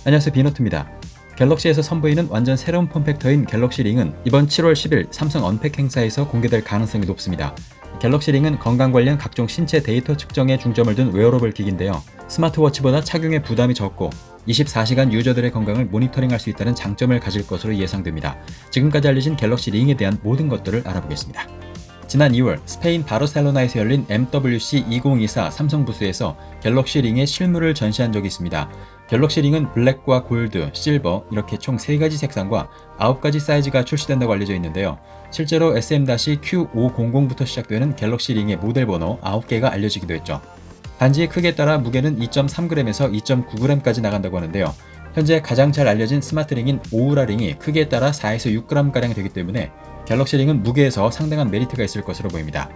안녕하세요, 비노트입니다. 갤럭시에서 선보이는 완전 새로운 폼팩터인 갤럭시 링은 이번 7월 10일 삼성 언팩 행사에서 공개될 가능성이 높습니다. 갤럭시 링은 건강 관련 각종 신체 데이터 측정에 중점을 둔 웨어러블 기기인데요. 스마트워치보다 착용에 부담이 적고 24시간 유저들의 건강을 모니터링할 수 있다는 장점을 가질 것으로 예상됩니다. 지금까지 알려진 갤럭시 링에 대한 모든 것들을 알아보겠습니다. 지난 2월 스페인 바르셀로나에서 열린 MWC 2024 삼성 부스에서 갤럭시 링의 실물을 전시한 적이 있습니다. 갤럭시 링은 블랙과 골드, 실버 이렇게 총 3가지 색상과 9가지 사이즈가 출시된다고 알려져 있는데요. 실제로 SM-Q500부터 시작되는 갤럭시 링의 모델 번호 9개가 알려지기도 했죠. 단지의 크기에 따라 무게는 2.3g에서 2.9g까지 나간다고 하는데요. 현재 가장 잘 알려진 스마트 링인 오우라 링이 크기에 따라 4에서 6g가량 되기 때문에 갤럭시 링은 무게에서 상당한 메리트가 있을 것으로 보입니다.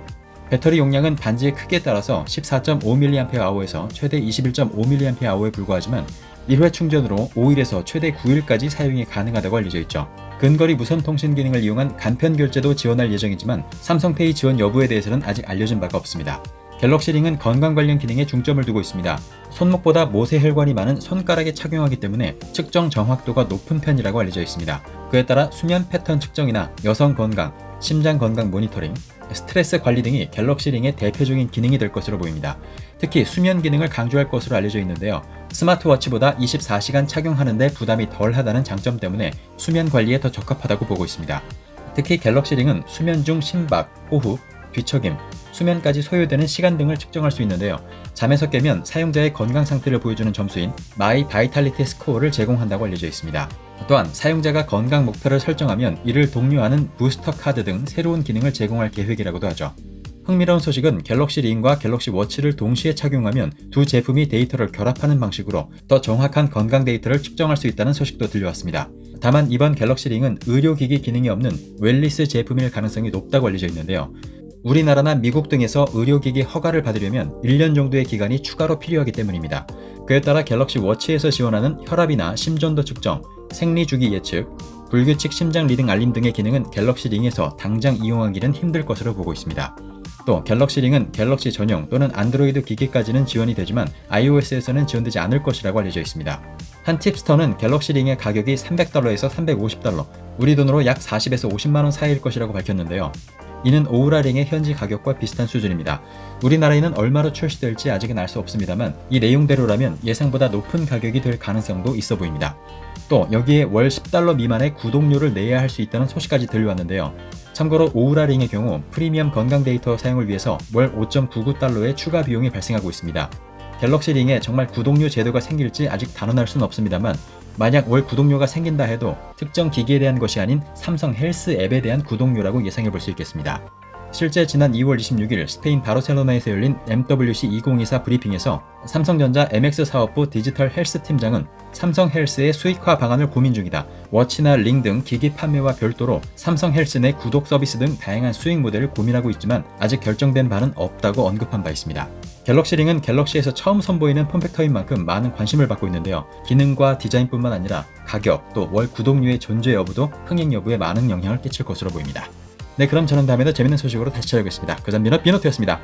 배터리 용량은 반지의 크기에 따라서 14.5mAh에서 최대 21.5mAh에 불과하지만 1회 충전으로 5일에서 최대 9일까지 사용이 가능하다고 알려져 있죠. 근거리 무선 통신 기능을 이용한 간편 결제도 지원할 예정이지만 삼성페이 지원 여부에 대해서는 아직 알려진 바가 없습니다. 갤럭시 링은 건강 관련 기능에 중점을 두고 있습니다. 손목보다 모세 혈관이 많은 손가락에 착용하기 때문에 측정 정확도가 높은 편이라고 알려져 있습니다. 그에 따라 수면 패턴 측정이나 여성 건강, 심장 건강 모니터링, 스트레스 관리 등이 갤럭시 링의 대표적인 기능이 될 것으로 보입니다. 특히 수면 기능을 강조할 것으로 알려져 있는데요. 스마트워치보다 24시간 착용하는데 부담이 덜하다는 장점 때문에 수면 관리에 더 적합하다고 보고 있습니다. 특히 갤럭시 링은 수면 중 심박, 호흡, 뒤척임, 수면까지 소요되는 시간 등을 측정할 수 있는데요. 잠에서 깨면 사용자의 건강 상태를 보여주는 점수인 마이 바이탈리티 스코어를 제공한다고 알려져 있습니다. 또한 사용자가 건강 목표를 설정하면 이를 독려하는 부스터 카드 등 새로운 기능을 제공할 계획이라고도 하죠. 흥미로운 소식은 갤럭시 링과 갤럭시 워치를 동시에 착용하면 두 제품이 데이터를 결합하는 방식으로 더 정확한 건강 데이터를 측정할 수 있다는 소식도 들려왔습니다. 다만 이번 갤럭시 링은 의료기기 기능이 없는 웰리스 제품일 가능성이 높다고 알려져 있는데요. 우리나라나 미국 등에서 의료기기 허가를 받으려면 1년 정도의 기간이 추가로 필요하기 때문입니다. 그에 따라 갤럭시 워치에서 지원하는 혈압이나 심전도 측정, 생리주기 예측, 불규칙 심장 리딩 알림 등의 기능은 갤럭시 링에서 당장 이용하기는 힘들 것으로 보고 있습니다. 또 갤럭시 링은 갤럭시 전용 또는 안드로이드 기기까지는 지원이 되지만 iOS에서는 지원되지 않을 것이라고 알려져 있습니다. 한 팁스터는 갤럭시 링의 가격이 $300에서 $350, 우리 돈으로 약 40에서 50만원 사이일 것이라고 밝혔는데요. 이는 오우라 링의 현지 가격과 비슷한 수준입니다. 우리나라에는 얼마로 출시될지 아직은 알 수 없습니다만 이 내용대로라면 예상보다 높은 가격이 될 가능성도 있어 보입니다. 또 여기에 월 $10 미만의 구독료를 내야 할 수 있다는 소식까지 들려왔는데요. 참고로 오우라 링의 경우 프리미엄 건강 데이터 사용을 위해서 월 $5.99의 추가 비용이 발생하고 있습니다. 갤럭시 링에 정말 구독료 제도가 생길지 아직 단언할 수는 없습니다만 만약 월 구독료가 생긴다 해도 특정 기기에 대한 것이 아닌 삼성 헬스 앱에 대한 구독료라고 예상해 볼 수 있겠습니다. 실제 지난 2월 26일 스페인 바르셀로나에서 열린 MWC 2024 브리핑에서 삼성전자 MX 사업부 디지털 헬스 팀장은 삼성 헬스의 수익화 방안을 고민 중이다. 워치나 링 등 기기 판매와 별도로 삼성 헬스 내 구독 서비스 등 다양한 수익 모델을 고민하고 있지만 아직 결정된 바는 없다고 언급한 바 있습니다. 갤럭시 링은 갤럭시에서 처음 선보이는 폼팩터인 만큼 많은 관심을 받고 있는데요. 기능과 디자인뿐만 아니라 가격 또 월 구독료의 존재 여부도 흥행 여부에 많은 영향을 끼칠 것으로 보입니다. 네, 그럼 저는 다음에도 재밌는 소식으로 다시 찾아오겠습니다. 그전 비노트였습니다.